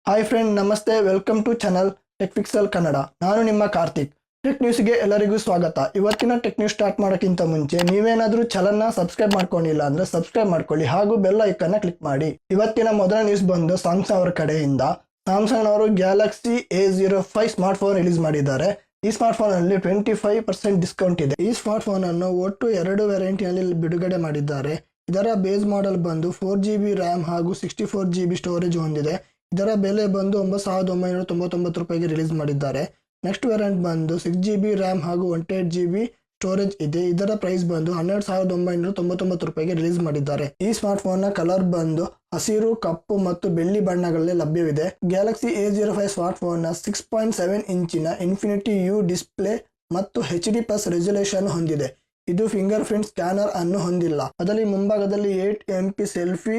Hi friend, ನಮಸ್ತೆ. Welcome to channel tech pixel Kannada. ನಾನು ನಿಮ್ಮ ಕಾರ್ತಿಕ್. ಟೆಕ್ ನ್ಯೂಸ್ಗೆ ಎಲ್ಲರಿಗೂ ಸ್ವಾಗತ. ಇವತ್ತಿನ ಟೆಕ್ ನ್ಯೂಸ್ ಸ್ಟಾರ್ಟ್ ಮಾಡೋಕ್ಕಿಂತ ಮುಂಚೆ ನೀವೇನಾದರೂ ಚಾನಲ್ನ ಸಬ್ಸ್ಕ್ರೈಬ್ ಮಾಡ್ಕೊಂಡಿಲ್ಲ ಅಂದರೆ ಸಬ್ಸ್ಕ್ರೈಬ್ ಮಾಡ್ಕೊಳ್ಳಿ ಹಾಗೂ ಬೆಲ್ ಐಕನ್ನ ಕ್ಲಿಕ್ ಮಾಡಿ. ಇವತ್ತಿನ ಮೊದಲ ನ್ಯೂಸ್ ಬಂದು ಸ್ಯಾಮ್ಸಂಗ್ ಅವರ ಕಡೆಯಿಂದ. ಸ್ಯಾಮ್ಸಂಗ್ ಅವರು Galaxy A05 smart phone release ಮಾಡಿದ್ದಾರೆ. ಈ ಸ್ಮಾರ್ಟ್ ಫೋನ್ ಅಲ್ಲಿ 25% ಡಿಸ್ಕೌಂಟ್ ಇದೆ. ಈ ಸ್ಮಾರ್ಟ್ ಫೋನ್ ಅನ್ನು ಒಟ್ಟು 2 ವೇರಿಯಂಟ್ನಲ್ಲಿ ಬಿಡುಗಡೆ ಮಾಡಿದ್ದಾರೆ. ಇದರ ಬೇಸ್ ಮಾಡೆಲ್ ಬಂದು 4GB ರ್ಯಾಮ್ ಹಾಗೂ 64GB ಸ್ಟೋರೇಜ್ ಹೊಂದಿದೆ. ಇದರ ಬೆಲೆ ಬಂದು 9,999 ರೂಪಾಯಿಗೆ ರಿಲೀಸ್ ಮಾಡಿದ್ದಾರೆ. ನೆಕ್ಸ್ಟ್ ವೇರಿಯಂಟ್ ಬಂದು 6GB ರ್ಯಾಮ್ ಹಾಗೂ 128GB ಸ್ಟೋರೇಜ್ ಇದೆ. ಇದರ ಪ್ರೈಸ್ ಬಂದು 12,999 ರೂಪಾಯಿಗೆ ರಿಲೀಸ್ ಮಾಡಿದ್ದಾರೆ. ಈ ಸ್ಮಾರ್ಟ್ ಫೋನ್ ನ ಕಲರ್ ಬಂದು ಹಸಿರು, ಕಪ್ಪು ಮತ್ತು ಬೆಳ್ಳಿ ಬಣ್ಣಗಳಲ್ಲಿ ಲಭ್ಯವಿದೆ. ಗ್ಯಾಲಕ್ಸಿ A05 ಸ್ಮಾರ್ಟ್ ಫೋನ್ ನ 6.7 ಇಂಚಿನ ಇನ್ಫಿನಿಟಿ ಯು ಡಿಸ್ಪ್ಲೇ ಮತ್ತು HD+ ರೆಸಲ್ಯೂಷನ್ ಹೊಂದಿದೆ. ಇದು ಫಿಂಗರ್ ಪ್ರಿಂಟ್ ಸ್ಕ್ಯಾನರ್ ಅನ್ನು ಹೊಂದಿಲ್ಲ. ಅದರಲ್ಲಿ ಮುಂಭಾಗದಲ್ಲಿ 8MP ಸೆಲ್ಫಿ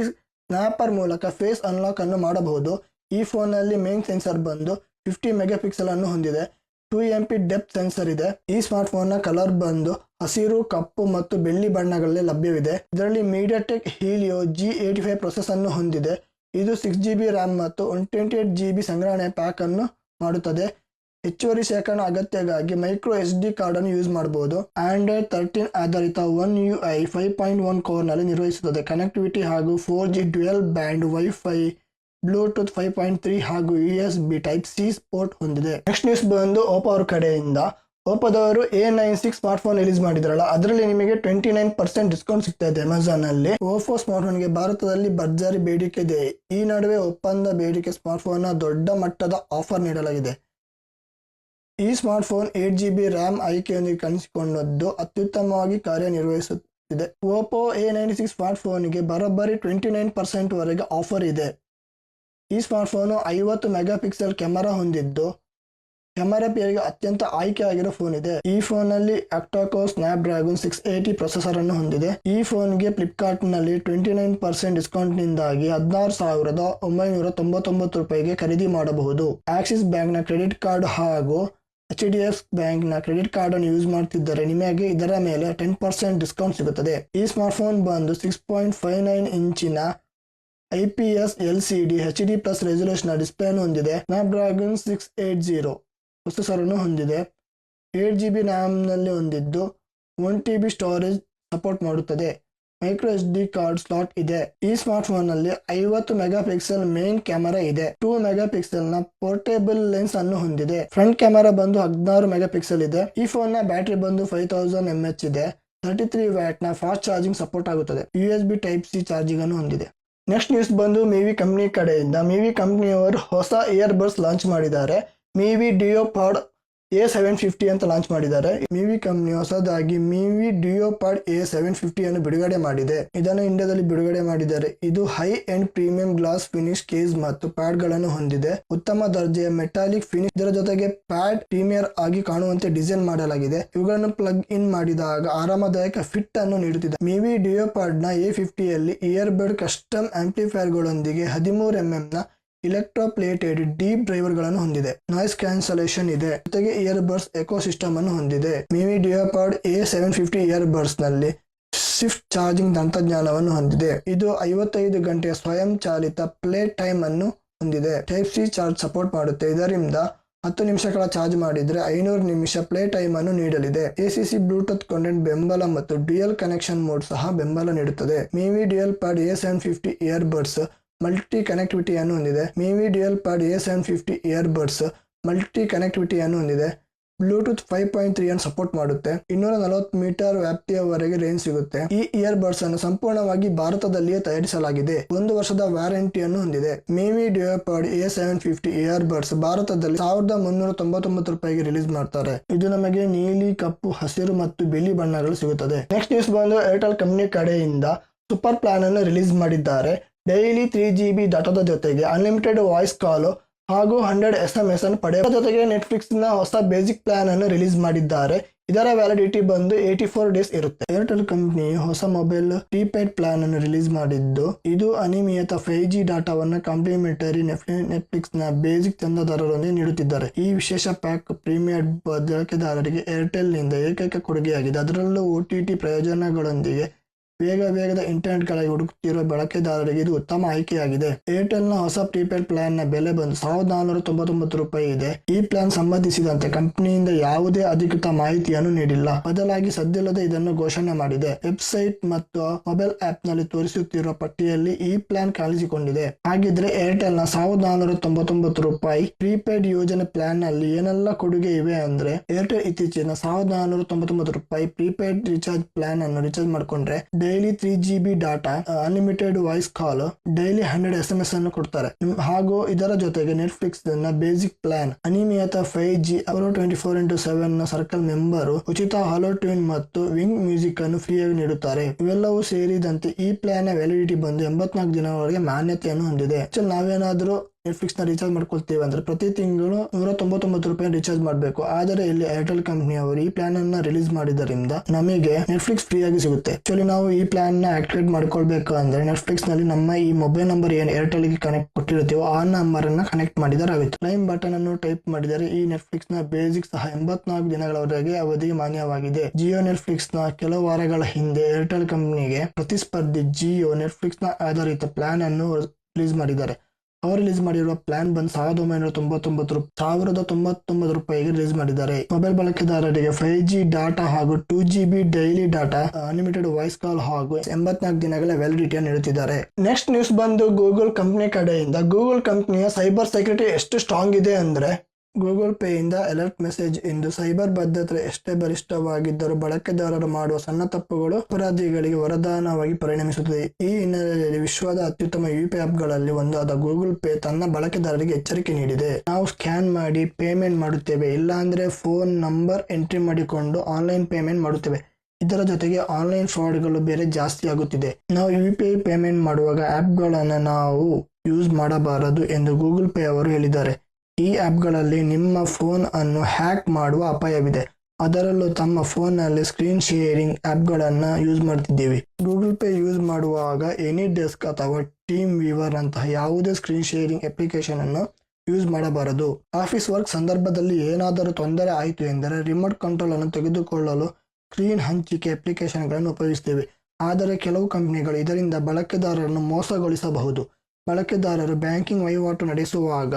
ಸ್ನ್ಯಾಪರ್ ಮೂಲಕ ಫೇಸ್ ಅನ್ಲಾಕ್ ಅನ್ನು ಮಾಡಬಹುದು. ಈ ಫೋನ್ ನಲ್ಲಿ ಮೇನ್ ಸೆನ್ಸರ್ ಬಂದು 50 ಮೆಗಾಪಿಕ್ಸೆಲ್ ಅನ್ನು ಹೊಂದಿದೆ. 2MP ಡೆಪ್ತ್ ಸೆನ್ಸರ್ ಇದೆ. ಈ ಸ್ಮಾರ್ಟ್ ಫೋನ್ ನ ಕಲರ್ ಬಂದು ಹಸಿರು, ಕಪ್ಪು ಮತ್ತು ಬೆಳ್ಳಿ ಬಣ್ಣಗಳಲ್ಲಿ ಲಭ್ಯವಿದೆ. ಇದರಲ್ಲಿ ಮೀಡಿಯಾಟೆಕ್ ಹೀಲಿಯೋ G85 ಪ್ರೊಸೆಸ್ ಅನ್ನು ಹೊಂದಿದೆ. ಇದು 6GB ರ್ಯಾಮ್ ಮತ್ತು 128GB ಸಂಗ್ರಹಣೆ ಪ್ಯಾಕ್ ಅನ್ನು ಮಾಡುತ್ತದೆ. ಹೆಚ್ಚುವರಿ ಶೇಖರಣಾ ಅಗತ್ಯಕ್ಕಾಗಿ ಮೈಕ್ರೋ SD ಕಾರ್ಡ್ ಅನ್ನು ಯೂಸ್ ಮಾಡಬಹುದು. ಆಂಡ್ರಾಯ್ಡ್ 13 ಆಧಾರಿತ One UI 5.1 ಕೋರ್ ನಲ್ಲಿ ನಿರ್ವಹಿಸುತ್ತದೆ. ಕನೆಕ್ಟಿವಿಟಿ ಹಾಗೂ 4G dual band wifi, Bluetooth 5.3 ಹಾಗೂ USB Type-C ಪೋರ್ಟ್ ಹೊಂದಿದೆ. ನೆಕ್ಸ್ಟ್ ನ್ಯೂಸ್ ಬಂದು ಓಪೋ ಅವರ ಕಡೆಯಿಂದ. ಓಪೋದವರು A96 ಸ್ಮಾರ್ಟ್ ಫೋನ್ ರಿಲೀಸ್ ಮಾಡಿದ್ರಲ್ಲ, ಅದರಲ್ಲಿ ನಿಮಗೆ 29% ಡಿಸ್ಕೌಂಟ್ ಸಿಗ್ತಾ ಇದೆ ಅಮೆಝಾನ್ ಅಲ್ಲಿ. ಓಪೋ ಸ್ಮಾರ್ಟ್ ಫೋನ್ಗೆ ಭಾರತದಲ್ಲಿ ಭರ್ಜರಿ ಬೇಡಿಕೆ ಇದೆ. ಈ ನಡುವೆ ಒಪ್ಪಂದ ಬೇಡಿಕೆ ಸ್ಮಾರ್ಟ್ ಫೋನ್ ನ ದೊಡ್ಡ ಮಟ್ಟದ ಆಫರ್ ನೀಡಲಾಗಿದೆ. ಈ ಸ್ಮಾರ್ಟ್ ಫೋನ್ 8GB ರ್ಯಾಮ್ ಆಯ್ಕೆಯೊಂದಿಗೆ ಕಾಣಿಸಿಕೊಂಡದ್ದು ಅತ್ಯುತ್ತಮವಾಗಿ ಕಾರ್ಯನಿರ್ವಹಿಸುತ್ತಿದೆ. ಓಪೋ A96 ಸ್ಮಾರ್ಟ್ ಫೋನ್ಗೆ ಬರೋಬ್ಬರಿ 29% ವರೆಗೆ ಆಫರ್ ಇದೆ. ಈ ಸ್ಮಾರ್ಟ್ ಫೋನು 50 ಮೆಗಾಪಿಕ್ಸೆಲ್ ಕ್ಯಾಮೆರಾ ಹೊಂದಿದ್ದು ಕ್ಯಾಮೆರಾ ಪೇರಿಗೆ ಅತ್ಯಂತ ಆಯ್ಕೆ ಆಗಿರೋ ಫೋನ್ ಇದೆ. ಈ ಫೋನ್ ನಲ್ಲಿ ಆಕ್ಟಾಕೋರ್ ಸ್ನ್ಯಾಪ್ಡ್ರ್ಯಾಗನ್ 680 ಪ್ರೊಸೆಸರ್ ಅನ್ನು ಹೊಂದಿದೆ. ಈ ಫೋನ್ಗೆ ಫ್ಲಿಪ್ಕಾರ್ಟ್ ನಲ್ಲಿ 29% ಡಿಸ್ಕೌಂಟ್ ನಿಂದಾಗಿ 16,999 ರೂಪಾಯಿಗೆ ಖರೀದಿ ಮಾಡಬಹುದು. ಆಕ್ಸಿಸ್ ಬ್ಯಾಂಕ್ ನ ಕ್ರೆಡಿಟ್ ಕಾರ್ಡ್ ಹಾಗೂ HDFC ಬ್ಯಾಂಕ್ ನ ಕ್ರೆಡಿಟ್ ಕಾರ್ಡ್ ಅನ್ನು ಯೂಸ್ ಮಾಡ್ತಿದ್ದರೆ ನಿಮಗೆ ಇದರ ಮೇಲೆ 10% ಡಿಸ್ಕೌಂಟ್ ಸಿಗುತ್ತದೆ. ಈ ಸ್ಮಾರ್ಟ್ ಫೋನ್ ಬಂದು 6.59 ಇಂಚಿನ IPS LCD HD+ resolution display ಅನ್ನು ಹೊಂದಿದೆ. ಸ್ನ್ಯಾಪ್ಡ್ರ್ಯಾಗನ್ 680 ಪ್ರೊಸೆಸರ್ ಅನ್ನು ಹೊಂದಿದೆ. 8GB ರ್ಯಾಮ್ ನಲ್ಲಿ ಹೊಂದಿದ್ದು 1TB ಸ್ಟೋರೇಜ್ ಸಪೋರ್ಟ್ ಮಾಡುತ್ತದೆ. ಮೈಕ್ರೋ SD ಕಾರ್ಡ್ ಸ್ಲಾಟ್ ಇದೆ. ಈ ಸ್ಮಾರ್ಟ್ ಫೋನ್ ನಲ್ಲಿ 50 ಮೆಗಾಪಿಕ್ಸೆಲ್ ಮೇನ್ ಕ್ಯಾಮೆರಾ ಇದೆ. 2 ಮೆಗಾಪಿಕ್ಸೆಲ್ ನ ಪೋರ್ಟೇಬಲ್ ಲೆನ್ಸ್ ಅನ್ನು ಹೊಂದಿದೆ. ಫ್ರಂಟ್ ಕ್ಯಾಮೆರಾ ಬಂದು 16 ಮೆಗಾಪಿಕ್ಸೆಲ್ ಇದೆ. ಈ ಫೋನ್ ನ ಬ್ಯಾಟರಿ ಬಂದು 5000 mAh ಇದೆ. 33 ವ್ಯಾಟ್ ನ ಫಾಸ್ಟ್ ಚಾರ್ಜಿಂಗ್ ಸಪೋರ್ಟ್ ಆಗುತ್ತದೆ. USB Type-C ಚಾರ್ಜಿಂಗ್ ಅನ್ನು ಹೊಂದಿದೆ. ನೆಕ್ಸ್ಟ್ ನ್ಯೂಸ್ ಬಂದು ಮಿವಿ ಕಂಪನಿ ಕಡೆಯಿಂದ. ಮಿವಿ ಕಂಪನಿಯವರು ಹೊಸ ಇಯರ್ಬಡ್ಸ್ ಲಾಂಚ್ ಮಾಡಿದ್ದಾರೆ. ಮಿವಿ ಡಿಯೋಪಾಡ್ A750 ಅಂತ ಲಾಂಚ್ ಮಾಡಿದ್ದಾರೆ. ಮಿವಿ ಕಂಪನಿ ಹೊಸದಾಗಿ ಮಿವಿ ಡಿಯೋಪಾಡ್ A750 ಅನ್ನು ಬಿಡುಗಡೆ ಮಾಡಿದೆ. ಇದನ್ನು ಇಂಡಿಯಾದಲ್ಲಿ ಬಿಡುಗಡೆ ಮಾಡಿದ್ದಾರೆ. ಇದು high end premium glass finish case ಮತ್ತು ಪ್ಯಾಡ್ ಗಳನ್ನು ಹೊಂದಿದೆ. ಉತ್ತಮ ದರ್ಜೆಯ ಮೆಟಾಲಿಕ್ ಫಿನಿಶ್. ಇದರ ಜೊತೆಗೆ ಪ್ಯಾಡ್ ಪ್ರೀಮಿಯರ್ ಆಗಿ ಕಾಣುವಂತೆ ಡಿಸೈನ್ ಮಾಡಲಾಗಿದೆ. ಇವುಗಳನ್ನು ಪ್ಲಗ್ ಇನ್ ಮಾಡಿದಾಗ ಆರಾಮದಾಯಕ ಫಿಟ್ ಅನ್ನು ನೀಡುತ್ತಿದೆ. ಮಿವಿ ಡಿಯೋಪಾಡ್ ನ A50 ಯಲ್ಲಿ ಇಯರ್ಬಡ್ ಕಸ್ಟಮ್ ಆಂಪ್ಲಿಫೈರ್ ಗಳೊಂದಿಗೆ 13mm ನ ಇಲೆಕ್ಟ್ರೋಪ್ಲೇಟೆಡ್ ಡೀಪ್ ಡ್ರೈವರ್ ಗಳನ್ನು ಹೊಂದಿದೆ. ನಾಯ್ಸ್ ಕ್ಯಾನ್ಸಲೇಷನ್ ಇದೆ. ಜೊತೆಗೆ ಇಯರ್ಬಡ್ಸ್ ಎಕೋ ಸಿಸ್ಟಮ್ ಅನ್ನು ಹೊಂದಿದೆ. ಮಿವಿ ಡಿಯೋಪಾಡ್ A750 ಇಯರ್ಬಡ್ಸ್ ನಲ್ಲಿ ಶಿಫ್ಟ್ ಚಾರ್ಜಿಂಗ್ ತಂತ್ರಜ್ಞಾನವನ್ನು ಹೊಂದಿದೆ. ಇದು 55 ಗಂಟೆಯ ಸ್ವಯಂ ಚಾಲಿತ ಪ್ಲೇ ಟೈಮ್ ಅನ್ನು ಹೊಂದಿದೆ. Type-C ಚಾರ್ಜ್ ಸಪೋರ್ಟ್ ಮಾಡುತ್ತೆ. ಇದರಿಂದ 10 ನಿಮಿಷಗಳ ಚಾರ್ಜ್ ಮಾಡಿದ್ರೆ 500 ನಿಮಿಷ ಪ್ಲೇ ಟೈಮ್ ಅನ್ನು ನೀಡಲಿದೆ. ACC ಬ್ಲೂಟೂತ್ ಕಾಂಟೆಂಟ್ ಬೆಂಬಲ ಮತ್ತು ಡ್ಯುಯಲ್ ಕನೆಕ್ಷನ್ ಮೋಡ್ ಸಹ ಬೆಂಬಲ ನೀಡುತ್ತದೆ. ಮಿವಿ ಡಿಯೋಪಾಡ್ A750 ಇಯರ್ಬಡ್ಸ್ ಮಲ್ಟಿ ಕನೆಕ್ಟಿವಿಟಿಯನ್ನು ಹೊಂದಿದೆ. ಮಿವಿ ಡಿಯೋಪಾಡ್ A750 ಇಯರ್ಬಡ್ಸ್ ಮಲ್ಟಿ ಕನೆಕ್ಟಿವಿಟಿಯನ್ನು ಹೊಂದಿದೆ. ಬ್ಲೂಟೂತ್ 5.3 ಅನ್ನು ಸಪೋರ್ಟ್ ಮಾಡುತ್ತೆ. 240 ಮೀಟರ್ ವ್ಯಾಪ್ತಿಯವರೆಗೆ ರೇಂಜ್ ಸಿಗುತ್ತೆ. ಈ ಇಯರ್ಬಡ್ಸ್ ಅನ್ನು ಸಂಪೂರ್ಣವಾಗಿ ಭಾರತದಲ್ಲಿಯೇ ತಯಾರಿಸಲಾಗಿದೆ. 1 ವರ್ಷದ ವ್ಯಾರಂಟಿಯನ್ನು ಹೊಂದಿದೆ. ಮಿವಿ ಡಿಯೋಪಾಡ್ A750 ಇಯರ್ಬಡ್ಸ್ ಭಾರತದಲ್ಲಿ 1,399 ರೂಪಾಯಿಗೆ ರಿಲೀಸ್ ಮಾಡ್ತಾರೆ. ಇದು ನಮಗೆ ನೀಲಿ, ಕಪ್ಪು, ಹಸಿರು ಮತ್ತು ಬಿಳಿ ಬಣ್ಣಗಳು ಸಿಗುತ್ತದೆ. ನೆಕ್ಸ್ಟ್ ನ್ಯೂಸ್ ಬಂದು ಏರ್ಟೆಲ್ ಕಂಪನಿ ಕಡೆಯಿಂದ ಸೂಪರ್ ಪ್ಲಾನ್ ಅನ್ನು ರಿಲೀಸ್ ಮಾಡಿದ್ದಾರೆ. ಡೈಲಿ 3GB ಡಾಟಾದ ಜೊತೆಗೆ ಅನ್ಲಿಮಿಟೆಡ್ ವಾಯ್ಸ್ ಕಾಲ್ ಹಾಗೂ 100 SMS ಅನ್ನು ಪಡೆಯುವ ಜೊತೆಗೆ ನೆಟ್ಫ್ಲಿಕ್ಸ್ ನ ಹೊಸ ಬೇಸಿಕ್ ಪ್ಲಾನ್ ಅನ್ನು ರಿಲೀಸ್ ಮಾಡಿದ್ದಾರೆ. ಇದರ ವ್ಯಾಲಿಡಿಟಿ ಬಂದು 84 ಡೇಸ್ ಇರುತ್ತೆ. ಏರ್ಟೆಲ್ ಕಂಪನಿ ಹೊಸ ಮೊಬೈಲ್ ಪ್ರೀಪೇಡ್ ಪ್ಲಾನ್ ಅನ್ನು ರಿಲೀಸ್ ಮಾಡಿದ್ದು, ಇದು ಅನಿಯಮಿತ 5G ಡಾಟಾವನ್ನು ಕಾಂಪ್ಲಿಮೆಂಟರಿ ನೆಟ್ಫ್ಲಿಕ್ಸ್ ನ ಬೇಸಿಕ್ ಚಂದಾದಾರರೊಂದಿಗೆ ನೀಡುತ್ತಿದ್ದಾರೆ. ಈ ವಿಶೇಷ ಪ್ಯಾಕ್ ಪ್ರೀಮಿಯರ್ ಬಳಕೆದಾರರಿಗೆ ಏರ್ಟೆಲ್ ನಿಂದ ಏಕೈಕ ಕೊಡುಗೆಯಾಗಿದೆ. ಅದರಲ್ಲೂ OTT ಪ್ರಯೋಜನಗಳೊಂದಿಗೆ ವೇಗದ ಇಂಟರ್ನೆಟ್ಗಾಗಿ ಹುಡುಕುತ್ತಿರುವ ಬಳಕೆದಾರರಿಗೆ ಇದು ಉತ್ತಮ ಆಯ್ಕೆಯಾಗಿದೆ. ಏರ್ಟೆಲ್ ನ ಹೊಸ ಪ್ರೀಪೇಡ್ ಪ್ಲಾನ್ ನ ಬೆಲೆ ಬಂದು ₹1499 ಇದೆ. ಈ ಪ್ಲಾನ್ ಸಂಬಂಧಿಸಿದಂತೆ ಕಂಪನಿಯಿಂದ ಯಾವುದೇ ಅಧಿಕೃತ ಮಾಹಿತಿಯನ್ನು ನೀಡಿಲ್ಲ. ಬದಲಾಗಿ ಸದ್ದಿಲ್ಲದೆ ಇದನ್ನು ಘೋಷಣೆ ಮಾಡಿದೆ. ವೆಬ್ಸೈಟ್ ಮತ್ತು ಮೊಬೈಲ್ ಆಪ್ ನಲ್ಲಿ ತೋರಿಸುತ್ತಿರುವ ಪಟ್ಟಿಯಲ್ಲಿ ಈ ಪ್ಲಾನ್ ಕಾಣಿಸಿಕೊಂಡಿದೆ. ಹಾಗಿದ್ರೆ ಏರ್ಟೆಲ್ ನ ₹1499 ಪ್ರೀಪೇಡ್ ಯೋಜನೆ ಪ್ಲಾನ್ ನಲ್ಲಿ ಏನೆಲ್ಲ ಕೊಡುಗೆ ಇವೆ ಅಂದ್ರೆ, ಏರ್ಟೆಲ್ ಇತ್ತೀಚಿನ ₹1499 ಪ್ರೀಪೇಡ್ ರಿಚಾರ್ಜ್ ಪ್ಲಾನ್ ಅನ್ನು ರಿಚಾರ್ಜ್ ಮಾಡಿಕೊಂಡ್ರೆ daily 3GB data, unlimited voice call, daily 100 SMS ಅನ್ನು ಕೊಡ್ತಾರೆ. ಹಾಗೂ ಇದರ ಜೊತೆಗೆ ನೆಟ್ಫ್ಲಿಕ್ಸ್ ನ ಬೇಸಿಕ್ ಪ್ಲಾನ್, ಅನಿಯಮಿತ 5G, ಅವರ 24x7 ನ ಸರ್ಕಲ್ ಮೆಂಬರು, ಉಚಿತ ಹಾಲೋ ಟ್ಯೂನ್ ಮತ್ತು ವಿಂಗ್ ಮ್ಯೂಸಿಕ್ ಅನ್ನು ಫ್ರೀಯಾಗಿ ನೀಡುತ್ತಾರೆ. ಇವೆಲ್ಲವೂ ಸೇರಿದಂತೆ ಈ ಪ್ಲಾನ್ ನ ವ್ಯಾಲಿಡಿಟಿ ಬಂದು 84 ದಿನಗಳವರೆಗೆ ಮಾನ್ಯತೆಯನ್ನು ಹೊಂದಿದೆ. ನಾವೇನಾದ್ರೂ ನೆಟ್ಫ್ಲಿಕ್ಸ್ ನ ರಿಚಾರ್ಜ್ ಮಾಡ್ಕೊಳ್ತೇವೆ ಅಂದ್ರೆ ಪ್ರತಿ ತಿಂಗಳು ₹199 ರಿಚಾರ್ಜ್ ಮಾಡಬೇಕು. ಆದರೆ ಇಲ್ಲಿ ಏರ್ಟೆಲ್ ಕಂಪನಿಯವರು ಈ ಪ್ಲಾನ್ ಅನ್ನ ರಿಲೀಸ್ ಮಾಡಿದ್ದರಿಂದ ನಮಗೆ ನೆಟ್ಫ್ಲಿಕ್ಸ್ ಫ್ರೀ ಆಗಿ ಸಿಗುತ್ತೆ. ಆಕ್ಚುಲಿ ನಾವು ಈ ಪ್ಲಾನ್ ನ ಆಕ್ಟಿವೇಟ್ ಮಾಡ್ಕೊಳ್ಬೇಕು ಅಂದ್ರೆ ನೆಟ್ಫ್ಲಿಕ್ಸ್ ನಲ್ಲಿ ನಮ್ಮ ಈ ಮೊಬೈಲ್ ನಂಬರ್ ಏನು ಏರ್ಟೆಲ್ ಗೆ ಕನೆಕ್ಟ್ ಕೊಟ್ಟಿರ್ತೀವೋ ಆ ನಂಬರ್ ಅನ್ನ ಕನೆಕ್ಟ್ ಮಾಡಿದರೆ ಆಗುತ್ತೆ. ಕ್ಲೈಮ್ ಬಟನ್ ಅನ್ನು ಟೈಪ್ ಮಾಡಿದರೆ ಈ ನೆಟ್ಫ್ಲಿಕ್ಸ್ ನ ಬೇಸಿಕ್ ಸಹ 84 ದಿನಗಳವರೆಗೆ ಅವಧಿಗೆ ಮಾನ್ಯವಾಗಿದೆ. ಜಿಯೋ ನೆಟ್ಫ್ಲಿಕ್ಸ್ ನ ಕೆಲವು ವಾರಗಳ ಹಿಂದೆ ಏರ್ಟೆಲ್ ಕಂಪನಿಗೆ ಪ್ರತಿಸ್ಪರ್ಧಿ ಜಿಯೋ ನೆಟ್ಫ್ಲಿಕ್ಸ್ ನ ಆಧಾರಿತ ಪ್ಲಾನ್ ಅನ್ನು ರಿಲೀಸ್ ಮಾಡಿದ್ದಾರೆ. ಅವರು ರಿಲೀಸ್ ಮಾಡಿರುವ ಪ್ಲಾನ್ ಬಂದು ₹1999 ರಿಲೀಸ್ ಮಾಡಿದ್ದಾರೆ. ಮೊಬೈಲ್ ಬಳಕೆದಾರರಿಗೆ 5G ಡಾಟಾ ಹಾಗೂ 2GB daily data, unlimited voice call ಹಾಗೂ 84 ದಿನಗಳ ವ್ಯಾಲಿಡಿಟಿಯನ್ನು ನೀಡುತ್ತಿದ್ದಾರೆ. ನೆಕ್ಸ್ಟ್ ನ್ಯೂಸ್ ಬಂದು ಗೂಗಲ್ ಕಂಪನಿ ಕಡೆಯಿಂದ. ಗೂಗಲ್ ಕಂಪನಿಯ ಸೈಬರ್ ಸೆಕ್ಯೂರಿಟಿ ಎಷ್ಟು ಸ್ಟ್ರಾಂಗ್ ಇದೆ ಅಂದ್ರೆ, ಗೂಗಲ್ ಪೇ ಇಂದ ಅಲರ್ಟ್ ಮೆಸೇಜ್ ಎಂದು ಸೈಬರ್ ಭದ್ರತೆ ಎಷ್ಟೇ ಬಲಿಷ್ಠವಾಗಿದ್ದರೂ ಬಳಕೆದಾರರು ಮಾಡುವ ಸಣ್ಣ ತಪ್ಪುಗಳು ಅಪರಾಧಿಗಳಿಗೆ ವರದಾನವಾಗಿ ಪರಿಣಮಿಸುತ್ತದೆ. ಈ ಹಿನ್ನೆಲೆಯಲ್ಲಿ ವಿಶ್ವದ ಅತ್ಯುತ್ತಮ UPI ಆಪ್ಗಳಲ್ಲಿ ಒಂದಾದ ಗೂಗಲ್ ಪೇ ತನ್ನ ಬಳಕೆದಾರರಿಗೆ ಎಚ್ಚರಿಕೆ ನೀಡಿದೆ. ನಾವು ಸ್ಕ್ಯಾನ್ ಮಾಡಿ ಪೇಮೆಂಟ್ ಮಾಡುತ್ತೇವೆ, ಇಲ್ಲಾಂದ್ರೆ ಫೋನ್ ನಂಬರ್ ಎಂಟ್ರಿ ಮಾಡಿಕೊಂಡು ಆನ್ಲೈನ್ ಪೇಮೆಂಟ್ ಮಾಡುತ್ತೇವೆ. ಇದರ ಜೊತೆಗೆ ಆನ್ಲೈನ್ ಫ್ರಾಡ್ಗಳು ಬೇರೆ ಜಾಸ್ತಿ ಆಗುತ್ತಿದೆ. ನಾವು UPI ಪೇಮೆಂಟ್ ಮಾಡುವಾಗ ಆಪ್ಗಳನ್ನು ನಾವು ಯೂಸ್ ಮಾಡಬಾರದು ಎಂದು ಗೂಗಲ್ ಪೇ ಅವರು ಹೇಳಿದ್ದಾರೆ. ಈ ಆಪ್ಗಳಲ್ಲಿ ನಿಮ್ಮ ಫೋನ್ ಅನ್ನು ಹ್ಯಾಕ್ ಮಾಡುವ ಅಪಾಯವಿದೆ. ಅದರಲ್ಲೂ ತಮ್ಮ ಫೋನ್ನಲ್ಲಿ ಸ್ಕ್ರೀನ್ ಶೇರಿಂಗ್ ಆಪ್ಗಳನ್ನು ಯೂಸ್ ಮಾಡ್ತಿದ್ದೀವಿ. ಗೂಗಲ್ ಪೇ ಯೂಸ್ ಮಾಡುವಾಗ ಎನಿ ಡೆಸ್ಕ್ ಅಥವಾ ಟೀಮ್ ವೀವರ್ ಅಂತಹ ಯಾವುದೇ ಸ್ಕ್ರೀನ್ ಶೇರಿಂಗ್ ಅಪ್ಲಿಕೇಶನ್ ಅನ್ನು ಯೂಸ್ ಮಾಡಬಾರದು. ಆಫೀಸ್ ವರ್ಕ್ ಸಂದರ್ಭದಲ್ಲಿ ಏನಾದರೂ ತೊಂದರೆ ಆಯಿತು ಎಂದರೆ ರಿಮೋಟ್ ಕಂಟ್ರೋಲ್ ಅನ್ನು ತೆಗೆದುಕೊಳ್ಳಲು ಸ್ಕ್ರೀನ್ ಹಂಚಿಕೆ ಅಪ್ಲಿಕೇಶನ್ಗಳನ್ನು ಉಪಯೋಗಿಸುತ್ತೇವೆ. ಆದರೆ ಕೆಲವು ಕಂಪನಿಗಳು ಇದರಿಂದ ಬಳಕೆದಾರರನ್ನು ಮೋಸಗೊಳಿಸಬಹುದು. ಬಳಕೆದಾರರು ಬ್ಯಾಂಕಿಂಗ್ ವಹಿವಾಟು ನಡೆಸುವಾಗ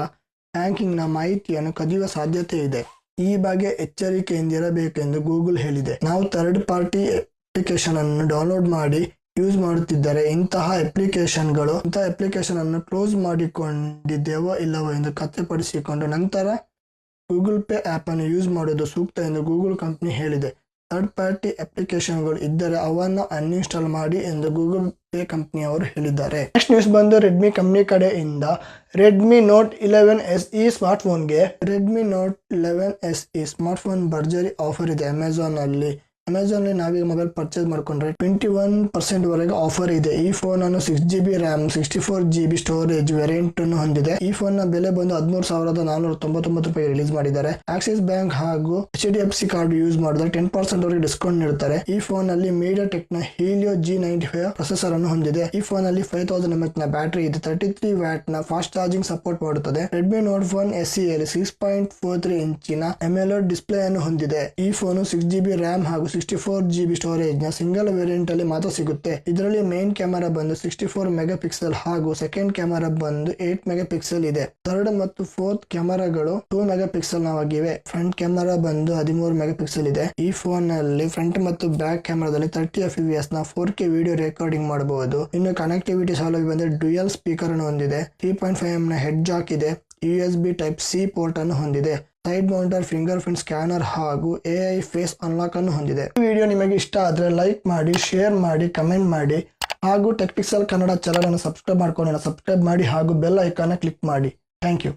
ಬ್ಯಾಂಕಿಂಗ್ನ ಮಾಹಿತಿಯನ್ನು ಕದಿಯುವ ಸಾಧ್ಯತೆ ಇದೆ. ಈ ಬಗ್ಗೆ ಎಚ್ಚರಿಕೆಯಿಂದಿರಬೇಕೆಂದು ಗೂಗಲ್ ಹೇಳಿದೆ. ನಾವು ಥರ್ಡ್ ಪಾರ್ಟಿ ಅಪ್ಲಿಕೇಶನ್ ಅನ್ನು ಡೌನ್ಲೋಡ್ ಮಾಡಿ ಯೂಸ್ ಮಾಡುತ್ತಿದ್ದರೆ ಇಂತಹ ಅಪ್ಲಿಕೇಶನ್ ಅನ್ನು ಕ್ಲೋಸ್ ಮಾಡಿಕೊಂಡಿದ್ದೇವೋ ಇಲ್ಲವೋ ಎಂದು ಖಾತ್ರಿಪಡಿಸಿಕೊಂಡು ನಂತರ ಗೂಗಲ್ ಪೇ ಆಪ್ ಅನ್ನು ಯೂಸ್ ಮಾಡುವುದು ಸೂಕ್ತ ಎಂದು ಗೂಗಲ್ ಕಂಪನಿ ಹೇಳಿದೆ. ಥರ್ಡ್ ಪಾರ್ಟಿ ಅಪ್ಲಿಕೇಶನ್ಗಳು ಇದ್ದರೆ ಅವನ್ನು ಅನ್ಇನ್ಸ್ಟಾಲ್ ಮಾಡಿ ಎಂದು ಗೂಗಲ್ ಪೇ ಕಂಪನಿಯವರು ಹೇಳಿದ್ದಾರೆ. ನೆಕ್ಸ್ಟ್ ನ್ಯೂಸ್ ಬಂದು ರೆಡ್ಮಿ ಕಂಪನಿ ಕಡೆಯಿಂದ. ರೆಡ್ಮಿ ನೋಟ್ 11 SE ಸ್ಮಾರ್ಟ್ಫೋನ್ಗೆ ರೆಡ್ಮಿ ನೋಟ್ 11 SE ಸ್ಮಾರ್ಟ್ಫೋನ್ ಭರ್ಜರಿ ಆಫರ್ ಇದೆ ಅಮೆಝಾನ್ನಲ್ಲಿ ನಾವೀಗ ಮೊಬೈಲ್ ಪರ್ಚೇಸ್ ಮಾಡಿಕೊಂಡ್ರೆ 21% ವರೆಗೆ ಆಫರ್ ಇದೆ. ಈ ಫೋನ್ ಅನ್ನು 6GB RAM 64GB storage variant ಅನ್ನು ಹೊಂದಿದೆ. ಈ ಫೋನ್ ನ ಬೆಲೆ ಬಂದು ₹13,499 ರಿಲೀಸ್ ಮಾಡಿದ್ದಾರೆ. ಆಕ್ಸಿಸ್ ಬ್ಯಾಂಕ್ ಹಾಗೂ HDFC ಕಾರ್ಡ್ ಯೂಸ್ ಮಾಡಿದ್ರೆ 10% ವರೆಗೆ ಡಿಸ್ಕೌಂಟ್ ನೀಡುತ್ತಾರೆ. ಈ ಫೋನ್ ನಲ್ಲಿ MediaTek ನ Helio G95 ಪ್ರೊಸೆಸರ್ ಅನ್ನು ಹೊಂದಿದೆ. ಈ ಫೋನ್ ನಲ್ಲಿ 5000 mAh ನ ಬ್ಯಾಟರಿ ಇದೆ. 33 ವ್ಯಾಟ್ ನ ಫಾಸ್ಟ್ ಚಾರ್ಜಿಂಗ್ ಸಪೋರ್ಟ್ ಮಾಡುತ್ತದೆ. ರೆಡ್ಮಿ ನೋಟ್ 11 SE ಯಲ್ಲಿ 6.43 ಇಂಚಿನ AMOLED ಡಿಸ್ಪ್ಲೇ ಅನ್ನು ಹೊಂದಿದೆ. ಈ ಫೋನ್ 6GB ರ್ಯಾಮ್ ಹಾಗೂ 64GB ಸ್ಟೋರೇಜ್ ನ ಸಿಂಗಲ್ ವೇರಿಯಂಟ್ ಅಲ್ಲಿ ಮಾತ್ರ ಸಿಗುತ್ತೆ. ಇದರಲ್ಲಿ ಮೇನ್ ಕ್ಯಾಮೆರಾ ಬಂದು 64 ಮೆಗಾಪಿಕ್ಸೆಲ್ ಹಾಗೂ ಸೆಕೆಂಡ್ ಕ್ಯಾಮೆರಾ ಬಂದು 8 ಮೆಗಾಪಿಕ್ಸೆಲ್ ಇದೆ. ಥರ್ಡ್ ಮತ್ತು ಫೋರ್ತ್ ಕ್ಯಾಮೆರಾಗಳು 2 ಮೆಗಾಪಿಕ್ಸೆಲ್ ನವಾಗಿವೆ. ಫ್ರಂಟ್ ಕ್ಯಾಮೆರಾ ಬಂದು 13 ಮೆಗಾಪಿಕ್ಸೆಲ್ ಇದೆ. ಈ ಫೋನ್ ನಲ್ಲಿ ಫ್ರಂಟ್ ಮತ್ತು ಬ್ಯಾಕ್ ಕ್ಯಾಮೆರಾದಲ್ಲಿ 30 fps ನ 4K ವಿಡಿಯೋ ರೆಕಾರ್ಡಿಂಗ್ ಮಾಡಬಹುದು. ಇನ್ನು ಕನೆಕ್ಟಿವಿಟಿ ಸೌಲಭ್ಯ ಬಂದ್ರೆ ಡ್ಯುಯಲ್ ಸ್ಪೀಕರ್ ಅನ್ನು ಹೊಂದಿದೆ. 3.5mm ನ ಹೆಡ್ ಜಾಕ್ ಇದೆ. USB Type-C ಪೋರ್ಟ್ ಅನ್ನು ಹೊಂದಿದೆ. Side mounted finger print scanner ಹಾಗೂ AI ಫೇಸ್ ಅನ್ಲಾಕ್ ಅನ್ನು ಹೊಂದಿದೆ. ಈ ವಿಡಿಯೋ ನಿಮಗೆ ಇಷ್ಟ ಆದ್ರೆ ಲೈಕ್ ಮಾಡಿ, ಶೇರ್ ಮಾಡಿ, ಕಮೆಂಟ್ ಮಾಡಿ ಹಾಗೂ ಟೆಕ್ ಪಿಕ್ಸೆಲ್ ಕನ್ನಡ ಚಾನೆಲ್ ಅನ್ನು ಸಬ್ಸ್ಕ್ರೈಬ್ ಮಾಡಿ ಹಾಗೂ ಬೆಲ್ ಐಕಾನ್ ಕ್ಲಿಕ್ ಮಾಡಿ. Thank you.